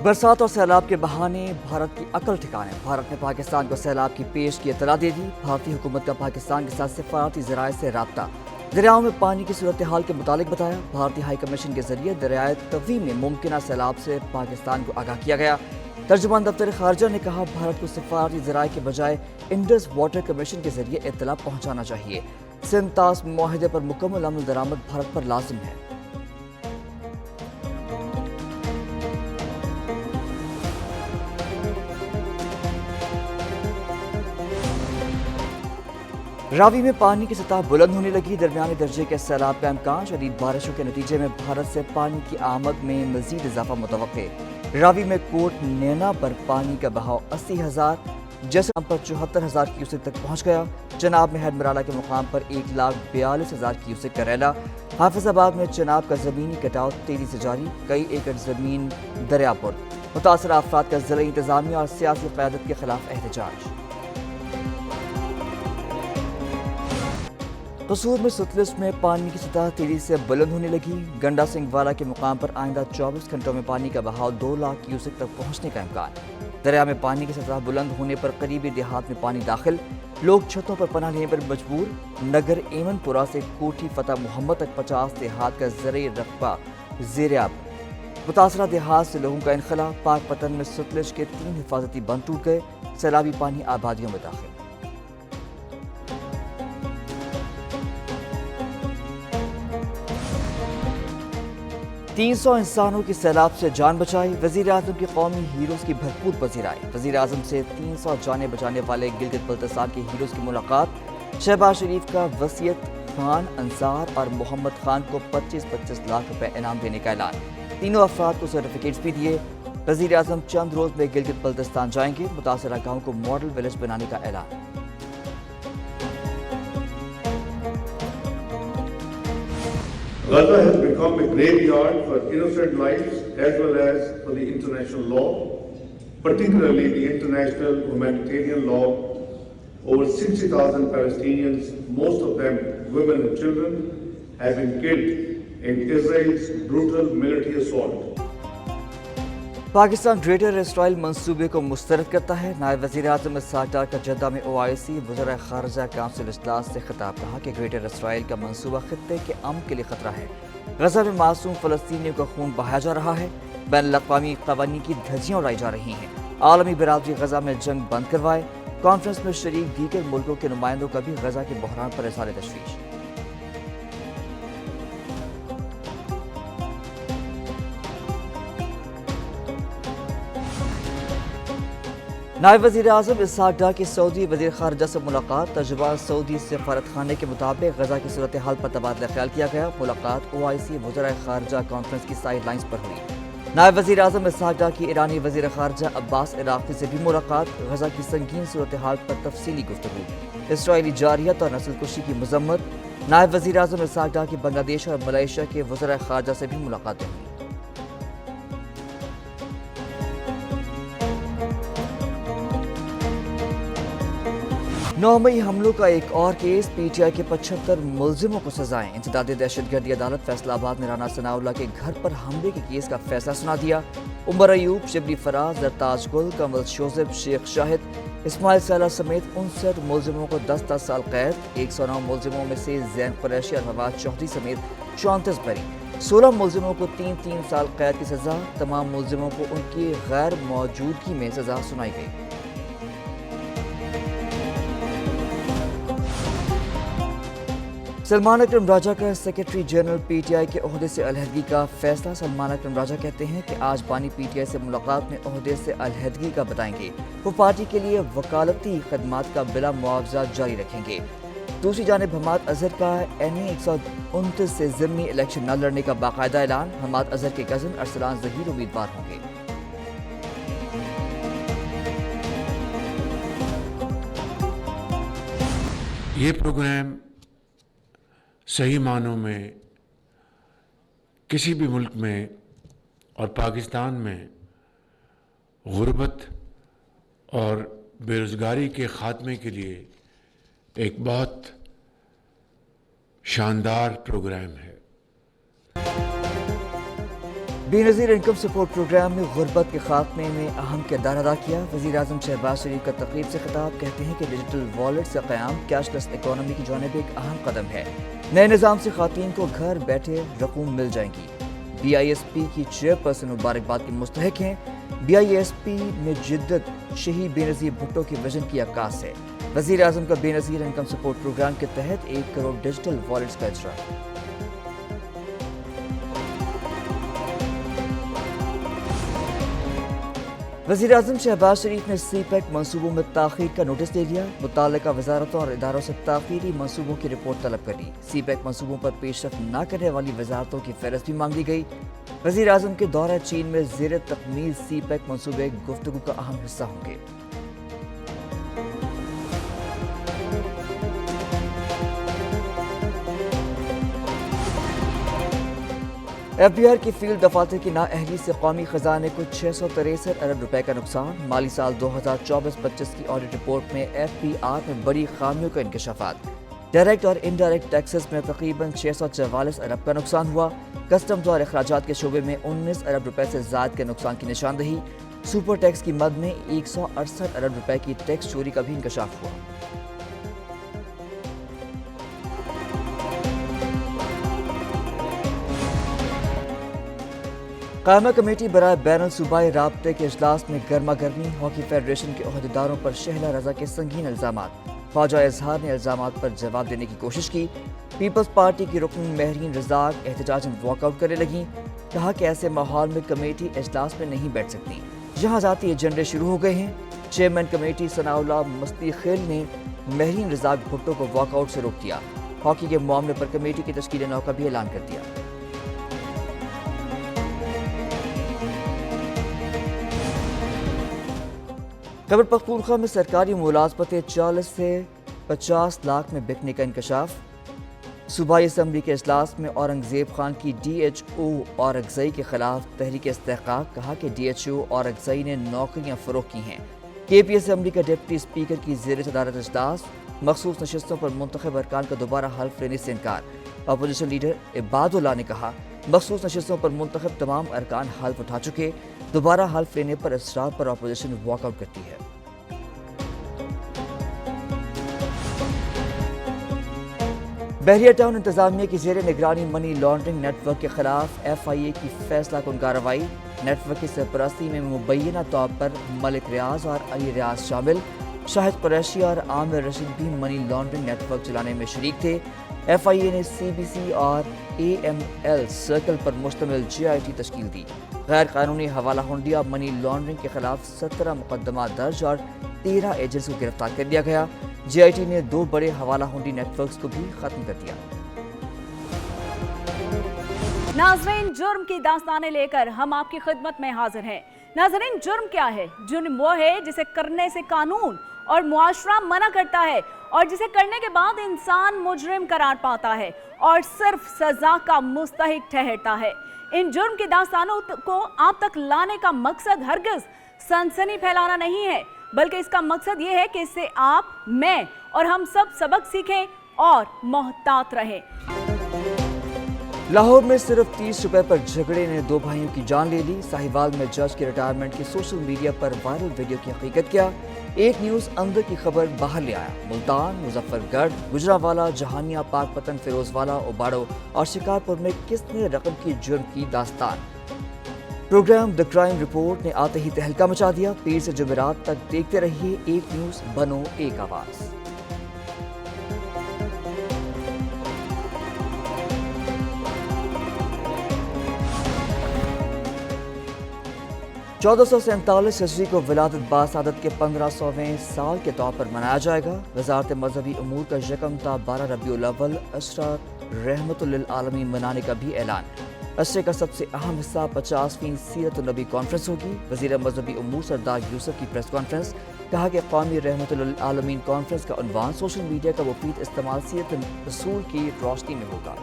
برسات اور سیلاب کے بہانے بھارت کی عقل ٹھکانے۔ بھارت نے پاکستان کو سیلاب کی پیش کی اطلاع دے دی۔ بھارتی حکومت کا پاکستان کے ساتھ سفارتی ذرائع سے رابطہ۔ دریاؤں میں پانی کی صورتحال کے متعلق بتایا۔ بھارتی ہائی کمیشن کے ذریعے دریائے تویم میں ممکنہ سیلاب سے پاکستان کو آگاہ کیا گیا۔ ترجمان دفتر خارجہ نے کہا بھارت کو سفارتی ذرائع کے بجائے انڈس واٹر کمیشن کے ذریعے اطلاع پہنچانا چاہیے۔ سندھ طاس معاہدے پر مکمل عمل درآمد بھارت پر لازم ہے۔ راوی میں پانی کی سطح بلند ہونے لگی۔ درمیانے درجے کے سیلاب کا امکان۔ شدید بارشوں کے نتیجے میں بھارت سے پانی کی آمد میں مزید اضافہ متوقع۔ راوی میں کوٹ نینا پر پانی کا بہاؤ 80,000 جیسلم پر 74,000 کیوسک تک پہنچ گیا۔ چناب میں ہیڈمرالہ کے مقام پر 1,42,000 کیوسک کا ریلا۔ حافظ آباد میں چناب کا زمینی کٹاؤ تیزی سے جاری۔ کئی ایکڑ زمین دریا پر۔ متاثرہ افراد کا ضلعی انتظامیہ اور سیاسی قیادت کے خلاف احتجاج۔ قصور میں ستلج میں پانی کی سطح تیزی سے بلند ہونے لگی۔ گنڈا سنگھ والا کے مقام پر آئندہ 24 گھنٹوں میں پانی کا بہاؤ 2 لاکھ کیوسک تک پہنچنے کا امکان۔ دریا میں پانی کی سطح بلند ہونے پر قریبی دیہات میں پانی داخل۔ لوگ چھتوں پر پناہ لینے پر مجبور۔ نگر ایمن پورہ سے کوٹھی فتح محمد تک 50 دیہات کا زرعی رقبہ زیر آب۔ متاثرہ دیہات سے لوگوں کا انخلا۔ پاک پتن میں ستلج کے 3 حفاظتی بند ٹوٹ گئے۔ سیلابی پانی آبادیوں میں داخل۔ 300 انسانوں کی سیلاب سے جان بچائی۔ وزیر اعظم کی قومی ہیروز کی بھرپور پذیرائی۔ وزیر اعظم سے 300 جانیں بچانے والے گلگت بلتستان کے ہیروز کی ملاقات۔ شہباز شریف کا وصیت خان انصار اور محمد خان کو 25-25 لاکھ روپے انعام دینے کا اعلان۔ تینوں افراد کو سرٹیفکیٹس بھی دیے۔ وزیر اعظم چند روز میں گلگت بلتستان جائیں گے۔ متاثرہ گاؤں کو ماڈل ولیج بنانے کا اعلان۔ Gaza has become a graveyard for innocent lives as well as for the international law, particularly the international humanitarian law. Over 60,000 Palestinians, most of them women and children, have been killed in Israel's brutal military assault. Pakistan greater Israel منصوبے کو مسترد کرتا ہے۔ نائب وزیر اعظم اسحاق ڈار کا Jeddah میں OIC وزراء خارجہ کونسل اجلاس سے خطاب۔ کہا کہ گریٹر اسرائیل کا منصوبہ خطے کے امن کے لیے خطرہ ہے۔ غزہ میں معصوم فلسطینیوں کا خون بہایا جا رہا ہے۔ بین الاقوامی قوانین کی دھجیاں اڑائی جا رہی ہیں۔ عالمی برادری غزہ میں جنگ بند کروائے۔ کانفرنس میں شریک دیگر ملکوں کے نمائندوں کا بھی غزہ کے بحران پر اظہار تشویش۔ نائب وزیر اعظم اسحاق ڈار کی سعودی وزیر خارجہ سے ملاقات۔ ترجمان سعودی سفارت خانے کے مطابق غزہ کی صورتحال پر تبادلہ خیال کیا گیا۔ ملاقات OIC وزراء خارجہ کانفرنس کی سائیڈ لائنز پر ہوئی۔ نائب وزیر اعظم اسحاق ڈار کی ایرانی وزیر خارجہ عباس عراقی سے بھی ملاقات۔ غزہ کی سنگین صورتحال پر تفصیلی گفتگو۔ اسرائیلی جارحیت اور نسل کشی کی مذمت۔ نائب وزیر اعظم اسحاق ڈار کی بنگلہ دیش اور ملائیشیا کے وزراء خارجہ سے بھی ملاقاتیں ہوئی۔ 9 مئی حملوں کا ایک اور کیس۔ PTI کے 75 ملزموں کو سزائیں۔ انسداد دہشت گردی عدالت فیصلہ آباد نے رانا ثناء اللہ کے گھر پر حملے کے کیس کا فیصلہ سنا دیا۔ عمر ایوب، شبلی فراز، زرتاج گل، کمل شوزب، شیخ شاہد، اسماعیل سیلہ سمیت 59 ملزموں کو 10-10 سال قید۔ 109 ملزموں میں سے زین قریشی اور فواد چودھری سمیت 34 بری۔ 16 ملزموں کو 3-3 سال قید کی سزا۔ تمام ملزموں کو ان کی غیر موجودگی میں سزا سنائی گئی۔ سلمان اکرم راجہ کا سیکرٹری جنرل PTI کے عہدے سے علیحدگی کا فیصلہ۔ سلمان اکرم راجہ کہتے ہیں کہ آج بانی PTI سے ملاقات میں عہدے سے علیحدگی کا بتائیں گے۔ وہ پارٹی کے لیے وکالتی خدمات کا بلا معاوضہ جاری رکھیں گے۔ دوسری جانب حماد اظہر کا NA 129 سے ضمنی الیکشن نہ لڑنے کا باقاعدہ اعلان۔ حماد اظہر کے کزن ارسلان ظہیر امیدوار ہوں گے۔ یہ پروگرام صحیح معنوں میں کسی بھی ملک میں اور پاکستان میں غربت اور بے روزگاری کے خاتمے کے لیے ایک بہت شاندار پروگرام ہے۔ بے-نظیر انکم سپورٹ پروگرام نے غربت کے خاتمے میں اہم کردار ادا کیا۔ وزیر اعظم شہباز شریف کا تقریب سے خطاب، کہتے ہیں کہ ڈیجیٹل والیٹ سے قیام کیش لیس اکانومی کی جانب ایک اہم قدم ہے۔ نئے نظام سے خواتین کو گھر بیٹھے رقوم مل جائیں گی۔ بی آئی ایس پی کی چیئرپرسن مبارکباد کی مستحق ہیں۔ بی آئی ایس پی میں جدت شہید بے نظیر بھٹو کے وژن کی عکاس ہے۔ وزیر اعظم کا بے نظیر انکم سپورٹ پروگرام کے تحت 1 کروڑ ڈیجیٹل والیٹس کا اجرا۔ وزیر اعظم شہباز شریف نے سی پیک منصوبوں میں تاخیر کا نوٹس دے لیا۔ متعلقہ وزارتوں اور اداروں سے تاخیری منصوبوں کی رپورٹ طلب کر لی۔ سی پیک منصوبوں پر پیش رفت نہ کرنے والی وزارتوں کی فہرست بھی مانگ لی گئی۔ وزیر اعظم کے دورہ چین میں زیر تکمیل سی پیک منصوبے گفتگو کا اہم حصہ ہوں گے۔ ایف بی آر کی فیلڈ دفاتر کی نااہلی سے قومی خزانے کو 663 ارب روپے کا نقصان۔ مالی سال 2024-25 کی آڈٹ رپورٹ میں ایف بی آر میں بڑی خامیوں کا انکشافات۔ ڈائریکٹ اور انڈائریکٹ ٹیکسز میں تقریباً 644 ارب کا نقصان ہوا۔ کسٹمز اور اخراجات کے شعبے میں 19 ارب روپے سے زائد کے نقصان کی نشاندہی۔ سپر ٹیکس کی مد میں 168 ارب روپے کی ٹیکس چوری کا بھی انکشاف ہوا۔ قائمہ کمیٹی برائے بین الصوبائی رابطے کے اجلاس میں گرما گرمی۔ ہاکی فیڈریشن کے عہدیداروں پر شہلا رضا کے سنگین الزامات۔ خواجہ اظہار نے الزامات پر جواب دینے کی کوشش کی۔ پیپلز پارٹی کی رکن مہرین رزاق احتجاجاً واک آؤٹ کرنے لگیں۔ کہا کہ ایسے ماحول میں کمیٹی اجلاس میں نہیں بیٹھ سکتی، جہاں ذاتی ایجنڈے شروع ہو گئے ہیں۔ چیئرمین کمیٹی ثناء اللہ مستی خیل نے مہرین رزاق بھٹو کو واک آؤٹ سے روک دیا۔ ہاکی کے معاملے پر کمیٹی کی تشکیل نو کا بھی اعلان کر دیا۔ خیبر پختونخوا میں سرکاری ملازمتیں 40 سے 50 لاکھ میں بکنے کا انکشاف۔ صوبائی اسمبلی کے اجلاس میں اورنگزیب خان کی ڈی ایچ او اورکزئی کے خلاف تحریک استحقاق۔ کہا کہ ڈی ایچ او اورکزئی نے نوکریاں فروخت کی ہیں۔ کے پی اسمبلی کا ڈپٹی اسپیکر کی زیر صدارت اجلاس۔ مخصوص نشستوں پر منتخب ارکان کا دوبارہ حلف لینے سے انکار۔ اپوزیشن لیڈر عباد اللہ نے کہا مخصوص نشستوں پر منتخب تمام ارکان حلف اٹھا چکے، دوبارہ حلف لینے پر اصرار پر اپوزیشن واک آؤٹ کرتی ہے۔ بحریہ ٹاؤن انتظامیہ کی زیر نگرانی منی لانڈرنگ نیٹ ورک کے خلاف ایف آئی اے کی فیصلہ کن کارروائی۔ نیٹ ورک کی سرپرستی میں مبینہ طور پر ملک ریاض اور علی ریاض شامل۔ شاہد قریشی اور عامر رشید بھی منی لانڈرنگ نیٹ ورک چلانے میں شریک تھے۔ ایف آئی اے نے سی بی سی اور اے ایم ایل سرکل پر مشتمل جے آئی ٹی تشکیل دی۔ غیر قانونی حوالہ ہنڈیا منی لانڈرنگ کے خلاف 17 مقدمات درج اور 13 ایجنٹس کو گرفتار کر لیا گیا۔ جے آئی ٹی نے 2 بڑے حوالہ ہنڈی نیٹ ورکس کو بھی ختم کر دیا۔ ناظرین، جرم کی داستانیں لے کر ہم آپ کی خدمت میں حاضر ہیں۔ ناظرین، جرم کیا ہے؟ جرم وہ ہے جسے کرنے سے قانون اور معاشرہ منع کرتا ہے اور جسے کرنے کے بعد انسان مجرم قرار پاتا ہے اور صرف سزا کا مستحق ٹھہرتا ہے۔ ان جرم کی داستانوں کو آپ تک لانے کا مقصد ہرگز سنسنی پھیلانا نہیں ہے، بلکہ اس کا مقصد یہ ہے کہ اس سے آپ، میں اور ہم سب سبق سیکھیں اور محتاط رہیں۔ لاہور میں صرف 30 روپے پر جھگڑے نے 2 بھائیوں کی جان لے لی۔ ساہیوال میں جج کی ریٹائرمنٹ کی سوشل میڈیا پر وائرل ویڈیو کی حقیقت کیا؟ ایک نیوز اندر کی خبر باہر لے آیا۔ ملتان، مظفر گڑھ، گجرانوالہ، جہانیہ، پاک پتن، فیروز والا، اوباڑو اور شکارپور میں کس نے رقم کی جرم کی داستان؟ پروگرام دی کرائم رپورٹ نے آتے ہی تہلکہ مچا دیا۔ پیر سے جمعرات تک دیکھتے رہیے ایک نیوز، بنو ایک آواز۔ 1447 ہجری کو ولادت باسعادت کے 1500ویں سال کے طور پر منایا جائے گا۔ وزارت مذہبی امور کا 1 تا 12 ربیع الاول عشرہ رحمت للعالمین منانے کا بھی اعلان۔ عشرے کا سب سے اہم حصہ 50ویں سیرت النبی کانفرنس ہوگی۔ وزیر مذہبی امور سردار یوسف کی پریس کانفرنس۔ کہا کہ قومی رحمت للعالمین کانفرنس کا عنوان سوشل میڈیا کا مفید استعمال سیرت رسول کی روشنی میں ہوگا۔